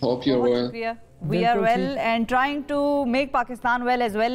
hope you're well. We are well and trying to make Pakistan well as well.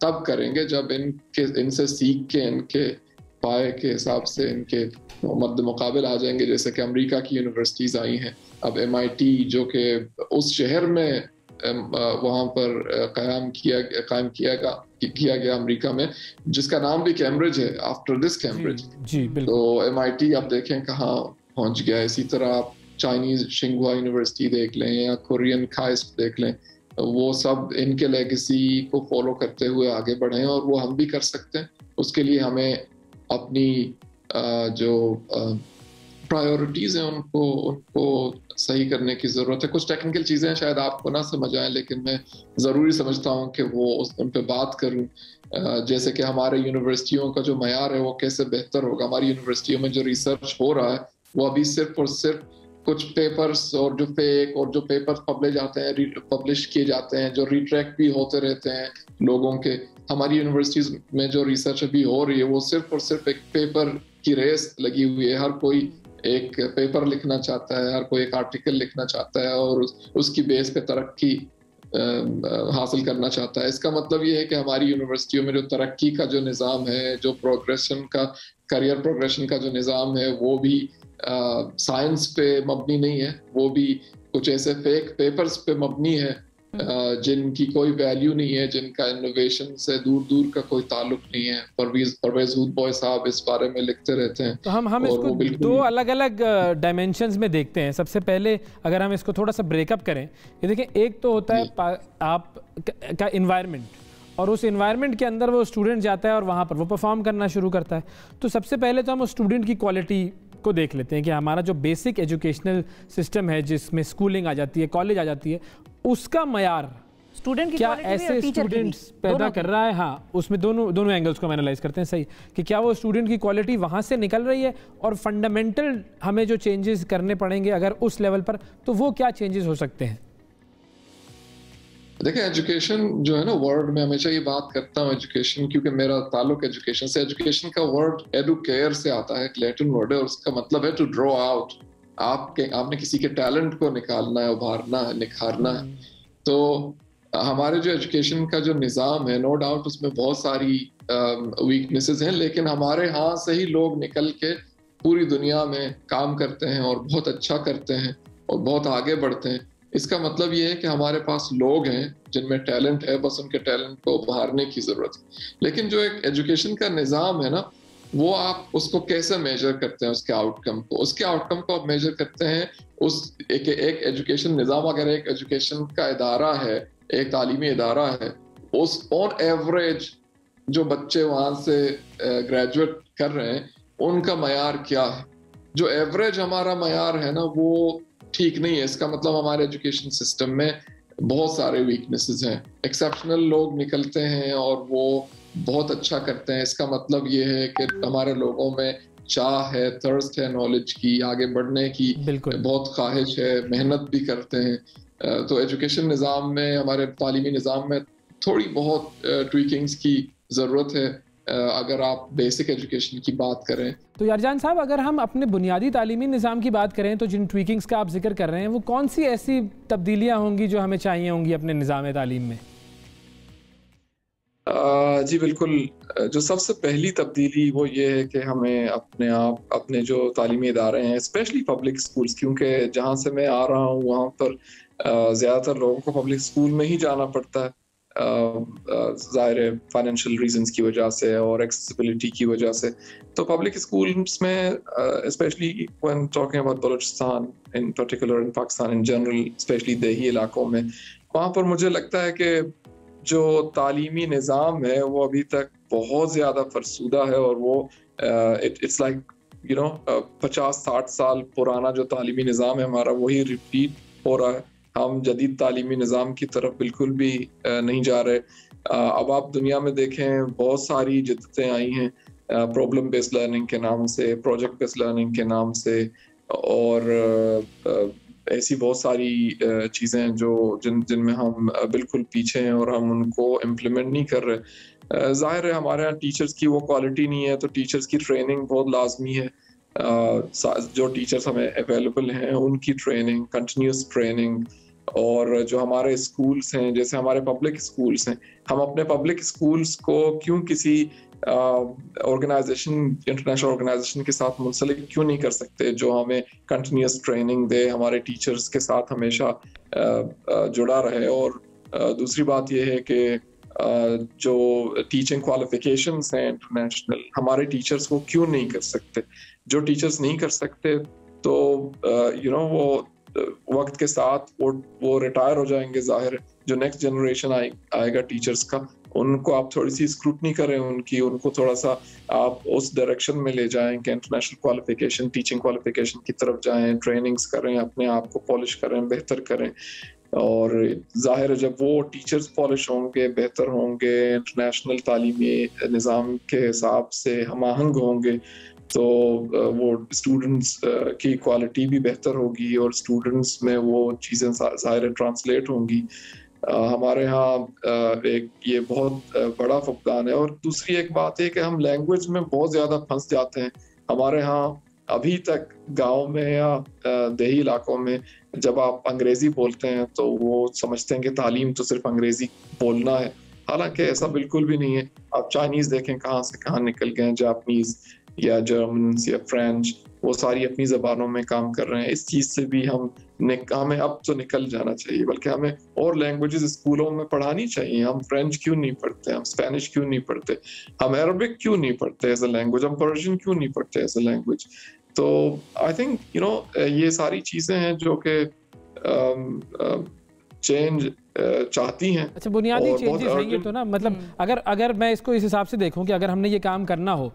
تب کریں گے جب ان سے سیکھ کے ان کے پائے کے حساب سے ان کے مد مقابل آ جائیں گے. جیسے کہ امریکہ کی یونیورسٹیز آئی ہیں, اب MIT جو کہ اس شہر میں وہاں پر قائم کیا گیا امریکہ میں, جس کا نام بھی کیمبرج ہے, آفٹر دس کیمبرج. تو MIT آپ دیکھیں کہاں پہنچ گیا. اسی طرح آپ چائنیز شنگوا یونیورسٹی دیکھ لیں یا کورین کھائسٹ دیکھ لیں, وہ سب ان کے لیگیسی کو فالو کرتے ہوئے آگے بڑھے ہیں, اور وہ ہم بھی کر سکتے ہیں. اس کے لیے ہمیں اپنی جو پرائیورٹیز ہیں ان کو صحیح کرنے کی ضرورت ہے. کچھ ٹیکنیکل چیزیں شاید آپ کو نہ سمجھ آئیں, لیکن میں ضروری سمجھتا ہوں کہ وہ ان پہ بات کروں. جیسے کہ ہمارے یونیورسٹیوں کا جو معیار ہے وہ کیسے بہتر ہوگا. ہماری یونیورسٹیوں میں جو ریسرچ ہو رہا ہے وہ ابھی صرف اور صرف کچھ پیپرز اور جو فیک اور جو پیپرز پبلش کیے جاتے ہیں, جو ریٹریکٹ بھی ہوتے رہتے ہیں لوگوں کے. ہماری یونیورسٹیز میں جو ریسرچ ابھی ہو رہی ہے وہ صرف اور صرف ایک پیپر کی ریس لگی ہوئی ہے. ہر کوئی ایک پیپر لکھنا چاہتا ہے, ہر کوئی ایک آرٹیکل لکھنا چاہتا ہے اور اس کی بیس پہ ترقی حاصل کرنا چاہتا ہے. اس کا مطلب یہ ہے کہ ہماری یونیورسٹیوں میں جو ترقی کا جو نظام ہے, جو پروگریشن کا کریئر پروگریشن کا جو نظام ہے, وہ بھی سائنس پہ مبنی نہیں ہے. وہ بھی کچھ ایسے فیک پیپرز پہ مبنی ہے جن کی کوئی ویلیو نہیں ہے, جن کا انوویشن سے دور دور کا کوئی تعلق نہیں ہے. پرویز ہود بوائے صاحب اس بارے میں لکھتے رہتے ہیں. تو ہم اس کو دو الگ الگ ڈائمینشنز میں دیکھتے ہیں. سب سے پہلے اگر ہم اس کو تھوڑا سا بریک اپ کریں, یہ دیکھیں ایک تو ہوتا ہے آپ کا انوائرمنٹ, اور اس انوائرمنٹ کے اندر وہ اسٹوڈنٹ جاتا ہے اور وہاں پر وہ پرفارم کرنا شروع کرتا ہے. تو سب سے پہلے تو ہم اس اسٹوڈنٹ کی کوالٹی کو دیکھ لیتے ہیں کہ ہمارا جو بیسک ایجوکیشنل سسٹم ہے, جس میں اسکولنگ آ جاتی ہے, کالج آ جاتی ہے, اس کا معیار کیا ایسے اسٹوڈنٹس پیدا کر رہا ہے. ہاں, اس میں دونوں اینگلز کو ہم انالائز کرتے ہیں. صحیح کہ کیا وہ اسٹوڈنٹ کی کوالٹی وہاں سے نکل رہی ہے, اور فنڈامنٹل ہمیں جو چینجز کرنے پڑیں گے اگر اس لیول پر, تو وہ کیا چینجز ہو سکتے ہیں. دیکھیں ایجوکیشن جو ہے نا, ورڈ میں ہمیشہ یہ بات کرتا ہوں ایجوکیشن, کیونکہ میرا تعلق ایجوکیشن سے. ایجوکیشن کا ورڈ ایڈوکیئر سے آتا ہے, ایک لیٹن ورڈ ہے, اور اس کا مطلب ہے ٹو ڈرا آؤٹ. آپ نے کسی کے ٹیلنٹ کو نکالنا ہے, ابھارنا ہے, نکھارنا ہے. تو ہمارے جو ایجوکیشن کا جو نظام ہے, نو ڈاؤٹ اس میں بہت ساری ویکنیسز ہیں, لیکن ہمارے ہاں سے ہی لوگ نکل کے پوری دنیا میں کام کرتے ہیں اور بہت اچھا کرتے ہیں اور بہت آگے بڑھتے ہیں. اس کا مطلب یہ ہے کہ ہمارے پاس لوگ ہیں جن میں ٹیلنٹ ہے, بس ان کے ٹیلنٹ کو ابھارنے کی ضرورت ہے. لیکن جو ایک ایجوکیشن کا نظام ہے نا, وہ آپ اس کو کیسے میجر کرتے ہیں, اس کے آؤٹ کم کو. اس کے آؤٹ کم کو آپ میجر کرتے ہیں ایک ایجوکیشن نظام. اگر ایک ایجوکیشن کا ادارہ ہے, ایک تعلیمی ادارہ ہے, اس آن ایوریج جو بچے وہاں سے گریجویٹ کر رہے ہیں ان کا معیار کیا ہے. جو ایوریج ہمارا معیار ہے نا, وہ ٹھیک نہیں ہے. اس کا مطلب ہمارے ایجوکیشن سسٹم میں بہت سارے ویکنیسز ہیں. ایکسیپشنل لوگ نکلتے ہیں اور وہ بہت اچھا کرتے ہیں. اس کا مطلب یہ ہے کہ ہمارے لوگوں میں چاہ ہے, تھرسٹ ہے نالج کی, آگے بڑھنے کی بہت خواہش ہے, محنت بھی کرتے ہیں. تو ایجوکیشن نظام میں, ہمارے تعلیمی نظام میں تھوڑی بہت ٹویکنگز کی ضرورت ہے اگر آپ بیسک ایجوکیشن کی بات کریں. تو یارجان صاحب, اگر ہم اپنے بنیادی تعلیمی نظام کی بات کریں تو جن ٹویکنگز کا آپ ذکر کر رہے ہیں, وہ کون سی ایسی تبدیلیاں ہوں گی جو ہمیں چاہیے ہوں گی اپنے نظام تعلیم میں؟ جی بالکل. جو سب سے پہلی تبدیلی وہ یہ ہے کہ ہمیں اپنے جو تعلیمی ادارے ہیں, اسپیشلی پبلک اسکولس, کیونکہ جہاں سے میں آ رہا ہوں وہاں پر زیادہ تر لوگوں کو پبلک اسکول میں ہی جانا پڑتا ہے, ظاہر ہے فائنینشیل ریزنز کی وجہ سے اور ایکسیسیبلٹی کی وجہ سے. تو پبلک اسکولس میں especially when talking about Balochistan in particular in Pakistan in general, especially دیہی علاقوں میں, وہاں پر مجھے لگتا ہے کہ جو تعلیمی نظام ہے وہ ابھی تک بہت زیادہ فرسودہ ہے, اور وہ it's like 50-60 سال پرانا جو تعلیمی نظام ہے ہمارا وہی ریپیٹ ہو رہا ہے. ہم جدید تعلیمی نظام کی طرف بالکل بھی نہیں جا رہے. اب آپ دنیا میں دیکھیں بہت ساری جدتیں آئی ہیں, پرابلم بیسڈ لرننگ کے نام سے, پروجیکٹ بیسڈ لرننگ کے نام سے, اور ایسی بہت ساری چیزیں جن میں ہم بالکل پیچھے ہیں اور ہم ان کو امپلیمنٹ نہیں کر رہے. ظاہر ہے ہمارے یہاں ٹیچرز کی وہ کوالٹی نہیں ہے, تو ٹیچرز کی ٹریننگ بہت لازمی ہے. جو ٹیچرز ہمیں اویلیبل ہیں ان کی ٹریننگ, کنٹینیوس ٹریننگ, اور جو ہمارے اسکولس ہیں, جیسے ہمارے پبلک اسکولس ہیں, ہم اپنے پبلک اسکولس کو کیوں کسی آرگنائزیشن, انٹرنیشنل آرگنائزیشن کے ساتھ منسلک کیوں نہیں کر سکتے جو ہمیں کنٹینیوس ٹریننگ دے, ہمارے ٹیچرز کے ساتھ ہمیشہ جڑا رہے. اور دوسری بات یہ ہے کہ جو ٹیچنگ کوالیفیکیشنس ہیں انٹرنیشنل, ہمارے ٹیچرز کو کیوں نہیں کر سکتے. جو ٹیچرز نہیں کر سکتے تو وہ وقت کے ساتھ وہ ریٹائر ہو جائیں گے. ظاہر ہے جو نیکسٹ جنریشن آئے گا ٹیچرز کا, ان کو آپ تھوڑی سی اسکروٹنی کریں, ان کو تھوڑا سا آپ اس ڈائریکشن میں لے جائیں کہ انٹرنیشنل کوالیفیکیشن, ٹیچنگ کوالیفیکیشن کی طرف جائیں, ٹریننگز کریں, اپنے آپ کو پالش کریں, بہتر کریں. اور ظاہر ہے جب وہ ٹیچرز پالش ہوں گے, بہتر ہوں گے, انٹرنیشنل تعلیمی نظام کے حساب سے ہم آہنگ ہوں گے, تو وہ اسٹوڈنٹس کی کوالٹی بھی بہتر ہوگی اور اسٹوڈنٹس میں وہ چیزیں ظاہر ٹرانسلیٹ ہوں گی. ہمارے ہاں ایک یہ بہت بڑا فقدان ہے. اور دوسری ایک بات ہے کہ ہم لینگویج میں بہت زیادہ پھنس جاتے ہیں. ہمارے ہاں ابھی تک گاؤں میں یا دیہی علاقوں میں جب آپ انگریزی بولتے ہیں تو وہ سمجھتے ہیں کہ تعلیم تو صرف انگریزی بولنا ہے, حالانکہ ایسا بالکل بھی نہیں ہے. آپ چائنیز دیکھیں کہاں سے کہاں نکل گئے ہیں, جاپنیز یا جرمنز یا فرینچ, وہ ساری اپنی زبانوں میں کام کر رہے ہیں. اس چیز سے بھی ہمیں اب تو نکل جانا چاہیے, بلکہ ہمیں اور لینگویجز اسکولوں میں پڑھانی چاہیے. ہم فرینچ کیوں نہیں پڑھتے, ہم اسپینش کیوں نہیں پڑھتے, ہم عربک کیوں نہیں پڑھتے ایز اے لینگویج, ہم پرشین کیوں نہیں پڑھتے ایز اے لینگویج. تو آئی تھنک یہ ساری چیزیں ہیں جو کہ چینج چاہتی ہیں. اچھا, بنیادی چینجز ہیں یہ تو نا, مطلب اگر میں اس کو اس حساب سے دیکھوں کہ اگر ہم نے یہ کام کرنا ہو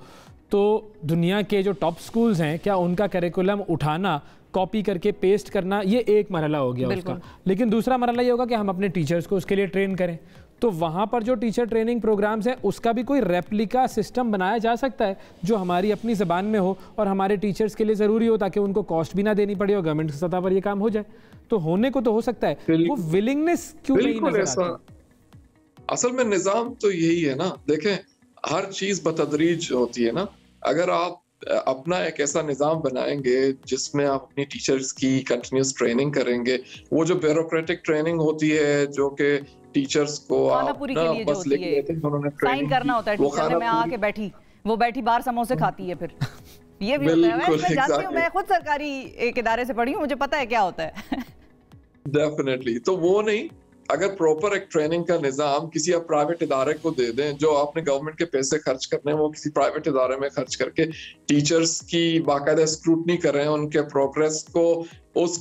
تو دنیا کے جو ٹاپ سکولز ہیں, کیا ان کا کریکولم اٹھانا, کاپی کر کے پیسٹ کرنا, یہ ایک مرحلہ ہو گیا اس کا. لیکن دوسرا مرحلہ یہ ہوگا کہ ہم اپنے ٹیچرز کو اس کے لیے ٹرین کریں. تو وہاں پر جو ٹیچر ٹریننگ پروگرامز ہیں اس کا بھی کوئی ریپلیکا سسٹم بنایا جا سکتا ہے جو ہماری اپنی زبان میں ہو اور ہمارے ٹیچرز کے لیے ضروری ہو, تاکہ ان کو کاسٹ بھی نہ دینی پڑے اور گورنمنٹ کی سطح پر یہ کام ہو جائے. تو ہونے کو تو ہو سکتا ہے, وہ ولنگنس کیوں نہیں نظر آتی؟ اصل میں نظام تو یہی ہے نا. دیکھیں ہر چیز بتدریج ہوتی ہے نا. اگر آپ اپنا ایک ایسا نظام بنائیں گے جس میں آپ اپنی ٹیچرز کی کنٹینیوس ٹریننگ کریں گے, وہ جو بیوروکریٹک ٹریننگ ہوتی ہے جو کہ ٹیچرز کو بس لکھ لیتے ہیں, انہوں نے سائن کرنا ہوتا ہے ٹیچر نے, میں آ کے بیٹھی باہر سموسے کھاتی ہے, پھر یہ بھی ہوتا ہے. میں جانتی ہوں, میں خود سرکاری ایک ادارے سے پڑھی ہوں, مجھے پتا ہے کیا ہوتا ہے. ڈیفینیٹلی. تو وہ نہیں, اگر پراپر ایک ٹریننگ کا نظام کسی آپ پرائیویٹ ادارے کو دے دیں, جو آپ نے گورنمنٹ کے پیسے خرچ کرنے ہیں وہ کسی پرائیویٹ ادارے میں خرچ کر کے ٹیچرز کی باقاعدہ اسکروٹنی کریں, ان کے پروگریس کو اس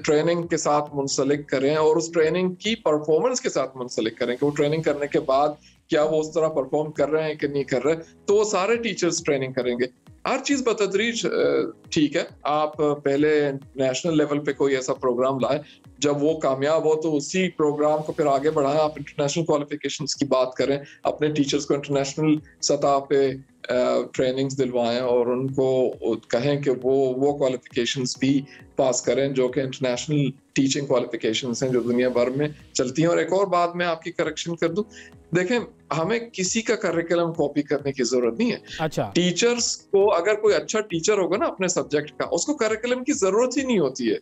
ٹریننگ کے ساتھ منسلک کریں اور اس ٹریننگ کی پرفارمنس کے ساتھ منسلک کریں کہ وہ ٹریننگ کرنے کے بعد کیا وہ اس طرح پرفارم کر رہے ہیں کہ نہیں کر رہے, تو وہ سارے ٹیچرز ٹریننگ کریں گے. ہر چیز بتدریج ٹھیک ہے. آپ پہلے نیشنل لیول پہ کوئی ایسا پروگرام لائیں, جب وہ کامیاب ہو تو اسی پروگرام کو پھر آگے بڑھائیں. آپ انٹرنیشنل کوالیفیکیشنز کی بات کریں, اپنے ٹیچرز کو انٹرنیشنل سطح پہ ٹریننگز دلوائیں اور ان کو کہیں کہ وہ کوالیفیکیشنز بھی پاس کریں جو کہ انٹرنیشنل ٹیچنگ کوالیفیکیشنز ہیں جو دنیا بھر میں چلتی ہیں. اور ایک اور بات میں آپ کی کریکشن کر دوں, دیکھیں ہمیں کسی کا کریکولم کاپی کرنے کی ضرورت نہیں ہے. اچھا, ٹیچرز کو اگر کوئی اچھا ٹیچر ہوگا نا اپنے سبجیکٹ کا, اس کو کریکولم کی ضرورت ہی نہیں ہوتی ہے.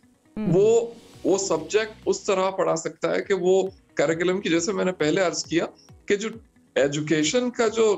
وہ سبجیکٹ اس طرح پڑھا سکتا ہے کہ وہ کریکولم کی, جیسے میں نے پہلے عرض کیا کہ جو ایجوکیشن کا جو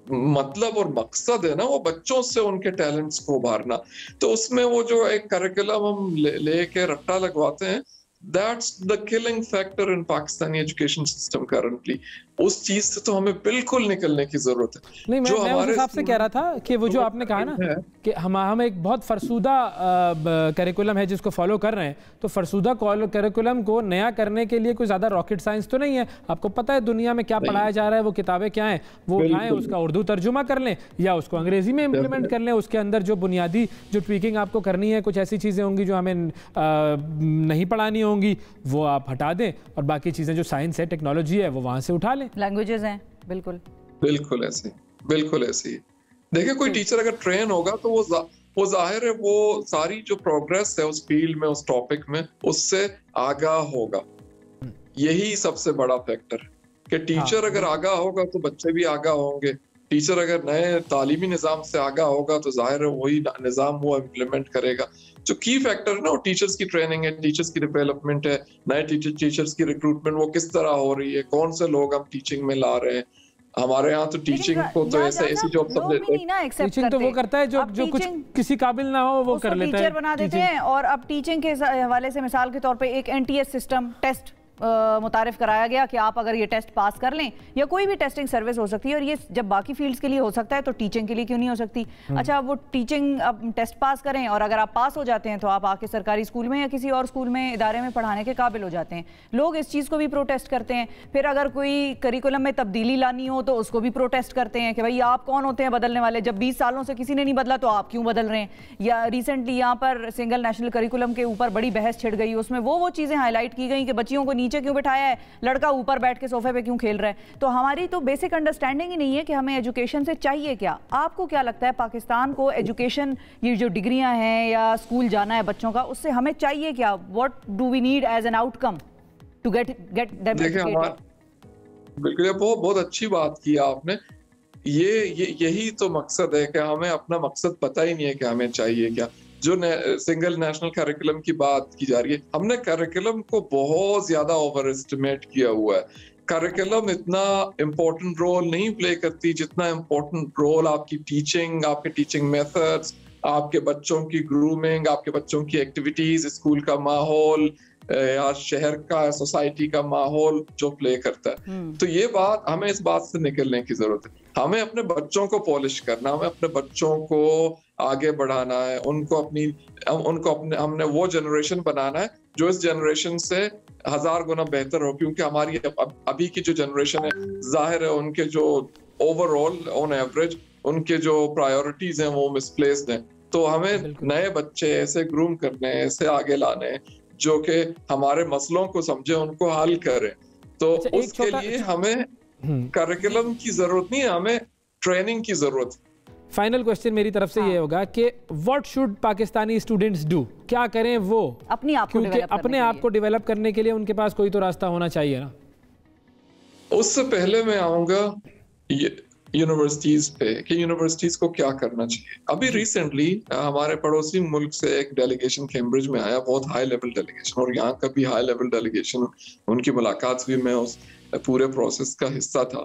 مطلب اور مقصد ہے نا وہ بچوں سے ان کے ٹیلنٹس کو ابھارنا, تو اس میں وہ جو ایک کریکولم ہم لے کے رٹا لگواتے ہیں, that's the killing factor in Pakistani education system currently. اس چیز سے تو ہمیں بالکل نکلنے کی ضرورت ہے. نہیں, میں اس حساب سے کہہ رہا تھا کہ وہ جو آپ نے کہا نا کہ ہم ایک بہت فرسودہ کریکولم ہے جس کو فالو کر رہے ہیں, تو فرسودہ کریکولم کو نیا کرنے کے لیے کوئی زیادہ راکٹ سائنس تو نہیں ہے. آپ کو پتہ ہے دنیا میں کیا پڑھایا جا رہا ہے, وہ کتابیں کیا ہیں, وہ اٹھائیں, اس کا اردو ترجمہ کر لیں یا اس کو انگریزی میں امپلیمنٹ کر لیں. اس کے اندر جو بنیادی جو ٹویکنگ آپ کو کرنی ہے, کچھ ایسی چیزیں ہوں گی جو ہمیں نہیں پڑھانی ہوں گی, وہ آپ ہٹا دیں, اور باقی چیزیں جو سائنس ہے, ٹیکنالوجی ہے, وہ وہاں سے اٹھا لیں. لینگویجز ہیں بالکل ایسے. دیکھیں کوئی ٹیچر اگر ٹرین ہوگا تو وہ ظاہر ہے وہ ساری جو پروگریس ہے اس فیلڈ میں, اس ٹاپک میں, اس سے آگاہ ہوگا. یہی سب سے بڑا فیکٹر کہ ٹیچر اگر آگاہ ہوگا تو بچے بھی آگاہ ہوں گے, ٹیچر اگر نئے تعلیمی نظام سے آگاہ ہوگا تو ظاہر ہے وہی نظام وہ امپلیمنٹ کرے گا. جو کی فیکٹر ہے نا وہ ٹیچرز کی ٹریننگ ہے, ٹیچرز کی ڈیولپمنٹ ہے, نئے ٹیچرز کی ریکروٹمنٹ وہ کس طرح ہو رہی ہے, کون سے لوگ ہم ٹیچنگ میں لا رہے ہیں. ہمارے ہاں تو ٹیچنگ کو تو ایسی جاب سمجھتے ہیں, ٹیچنگ تو وہ کرتا ہے جو کچھ کسی قابل نہ ہو وہ کر لیتا ہے, ٹیچر بنا دیتے ہیں. اور اب ٹیچنگ کے حوالے سے مثال کے طور پہ ایک NTA سسٹم ٹیسٹ متعارف کرایا گیا کہ آپ اگر یہ ٹیسٹ پاس کر لیں, یا کوئی بھی ٹیسٹنگ سروس ہو سکتی ہے, اور یہ جب باقی فیلڈز کے لیے ہو سکتا ہے تو ٹیچنگ کے لیے کیوں نہیں ہو سکتی؟ اچھا وہ ٹیچنگ اب ٹیسٹ پاس کریں اور اگر آپ پاس ہو جاتے ہیں تو آپ آ کے سرکاری اسکول میں یا کسی اور اسکول میں ادارے میں پڑھانے کے قابل ہو جاتے ہیں. لوگ اس چیز کو بھی پروٹیسٹ کرتے ہیں. پھر اگر کوئی کریکولم میں تبدیلی لانی ہو تو اس کو بھی پروٹیسٹ کرتے ہیں کہ بھائی آپ کون ہوتے ہیں بدلنے والے, جب 20 سالوں سے کسی نے نہیں بدلا تو آپ کیوں بدل رہے ہیں. یا ریسنٹلی یہاں پر سنگل نیشنل کریکولم کے اوپر بڑی بحث چھڑ گئی, اس میں وہ چیزیں ہائی لائٹ کی گئیں کہ بچیوں کو نیچے کیوں بٹھایا ہے, لڑکا اوپر بیٹھ کے صوفے پہ کیوں کھیل رہا ہے. تو ہماری تو بیسک انڈرسٹینڈنگ ہی نہیں ہے کہ ہمیں ایجوکیشن سے چاہیے کیا. آپ کو کیا لگتا ہے پاکستان کو ایجوکیشن, یہ جو ڈگریاں ہیں یا اسکول جانا ہے بچوں کا, اس سے ہمیں چاہیے کیا؟ What do we need as an outcome to get them educated? بالکل, یہ بہت اچھی بات کی آپ نے. یہی تو مقصد ہے کہ ہمیں اپنا مقصد پتہ ہی نہیں ہے کہ ہمیں چاہیے کیا. جو سنگل نیشنل کریکولم کی بات کی جا رہی ہے, ہم نے کریکولم کو بہت زیادہ اوور اسٹیمیٹ کیا ہوا ہے. کریکولم اتنا امپورٹنٹ رول نہیں پلے کرتی جتنا امپورٹنٹ رول آپ کی ٹیچنگ, آپ کے ٹیچنگ میتھڈز, آپ کے بچوں کی گرومنگ, آپ کے بچوں کی ایکٹیویٹیز, اسکول کا ماحول یا شہر کا, سوسائٹی کا ماحول جو پلے کرتا ہے. تو یہ بات ہمیں اس بات سے نکلنے کی ضرورت ہے. ہمیں اپنے بچوں کو پالش کرنا, ہمیں اپنے بچوں کو آگے بڑھانا ہے, ہم نے وہ جنریشن بنانا ہے جو اس جنریشن سے 1000 گنا بہتر ہو. کیونکہ ہماری ابھی کی جو جنریشن ہے, ظاہر ہے ان کے جو اوور آل آن ایوریج ان کے جو پرائیورٹیز ہیں وہ مسپلیسڈ ہیں. تو ہمیں نئے بچے ایسے گروم کرنے ہیں, ایسے آگے لانے ہیں جو کہ ہمارے مسئلوں کو سمجھے, ان کو حل کریں. تو اس کے لیے ہمیں کریکولم کی ضرورت نہیں ہے, ہمیں ٹریننگ کی ضرورت ہے. فائنل کوشچن میری طرف سے یہ ہوگا کہ what should Pakistani students do, کیا کریں وہ اپنے آپ کو ڈیولپ کرنے کے لیے؟ ان کے پاس کوئی تو راستہ ہونا چاہیے نا. اس سے پہلے میں آؤں گا یونیورسٹیز پہ کہ یونیورسٹیز کو کیا کرنا چاہیے. ابھی ریسنٹلی ہمارے پڑوسی ملک سے ایک ڈیلیگیشن کیمبرج میں آیا, بہت ہائی لیول ڈیلیگیشن, اور یہاں کا بھی ہائی لیول ڈیلیگیشن, ان کی ملاقات بھی, میں اس پورے پروسیس کا حصہ تھا.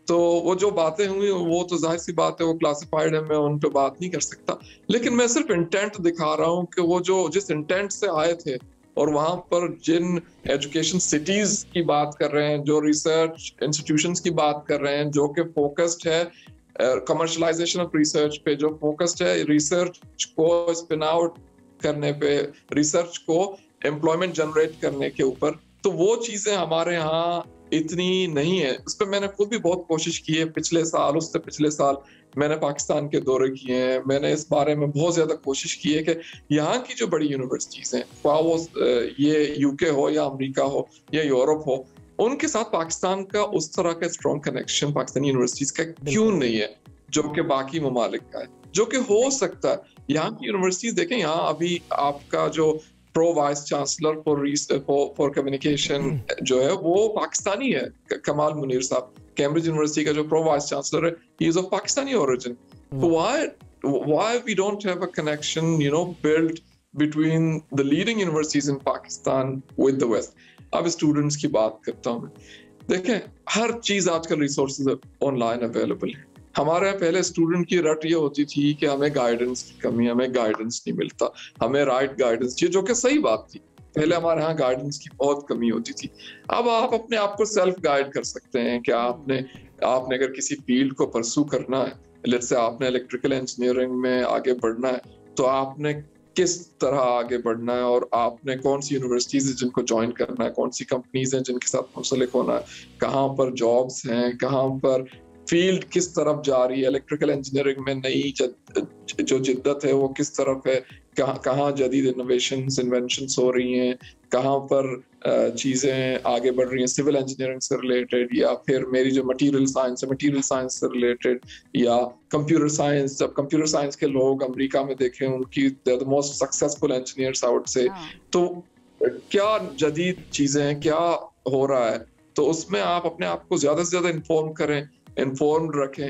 تو وہ جو باتیں ہوئی وہ تو ظاہر سی بات ہے وہ کلاسیفائڈ ہے, میں ان پہ بات نہیں کر سکتا. لیکن میں صرف انٹینٹ دکھا رہا ہوں کہ وہ جو جس انٹینٹ سے آئے تھے اور وہاں پر جن ایجوکیشن سٹیز کی بات کر رہے ہیں, جو ریسرچ انسٹیٹیوشنز کی بات کر رہے ہیں, جو کہ فوکسڈ ہے کمرشلائزیشن آف ریسرچ پہ, جو فوکسڈ ہے ریسرچ کو اسپن آؤٹ کرنے پہ, ریسرچ کو امپلائمنٹ جنریٹ کرنے کے اوپر, تو وہ چیزیں ہمارے ہاں اتنی نہیں ہے. اس پہ میں نے خود بھی بہت کوشش کی ہے. پچھلے سال, اس سے پچھلے سال میں نے پاکستان کے دورے کیے ہیں. میں نے اس بارے میں بہت زیادہ کوشش کی ہے کہ یہاں کی جو بڑی یونیورسٹیز ہیں, خواہ وہ یہ UK ہو یا امریکہ ہو یا یورپ ہو, ان کے ساتھ پاکستان کا اس طرح کا اسٹرانگ کنیکشن پاکستانی یونیورسٹیز کا کیوں نہیں ہے جو کہ باقی ممالک کا ہے, جو کہ ہو سکتا ہے. یہاں کی یونیورسٹیز دیکھیں, یہاں ابھی آپ کا جو pro vice chancellor for communication جو ہے وہ پاکستانی ہے, کمال منیر صاحب. کیمبرج یونیورسٹی کا جو پرو وائس چانسلر ہے, he is of Pakistani origin. Why we don't have a connection, built between the leading universities in Pakistan with the West? اب students کی بات کرتا ہوں میں. دیکھیں, ہر چیز آج کل ریسورسز آن لائن اویلیبل ہے. ہمارے پہلے اسٹوڈنٹ کی رٹ یہ ہوتی تھی کہ ہمیں گائیڈنس کی کمی, ہمیں گائیڈنس نہیں ملتا, ہمیں رائٹ گائیڈنس چاہیے, جو کہ صحیح بات تھی. پہلے ہمارے ہاں گائیڈنس کی بہت کمی ہوتی تھی. اب آپ اپنے آپ کو سیلف گائیڈ کر سکتے ہیں کہ آپ نے اگر کسی فیلڈ کو پرسو کرنا ہے, لیٹس سے آپ نے الیکٹریکل انجینئرنگ میں آگے بڑھنا ہے, تو آپ نے کس طرح آگے بڑھنا ہے, اور آپ نے کون سی یونیورسٹیز ہیں جن کو جوائن کرنا ہے, کون سی کمپنیز ہیں جن کے ساتھ منسلک ہونا ہے, کہاں پر جابس ہیں, کہاں پر فیلڈ کس طرف جا رہی ہے, الیکٹریکل انجینئرنگ میں نئی جو جدت ہے وہ کس طرف ہے, کہاں جدید انوینشنز ہو رہی ہیں, کہاں پر چیزیں آگے بڑھ رہی ہیں سول انجینئرنگ سے ریلیٹڈ, یا پھر میری جو مٹیریل سائنس ہے مٹیریل سائنس سے ریلیٹڈ, یا کمپیوٹر سائنس. جب کمپیوٹر سائنس کے لوگ امریکہ میں دیکھیں, ان کی موسٹ سکسیسفل انجینئرس آؤٹ سے, تو کیا جدید چیزیں ہیں, کیا ہو رہا ہے, تو اس میں آپ اپنے آپ کو زیادہ سے زیادہ انفارم کریں, انفارمڈ رکھیں.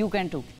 you can too.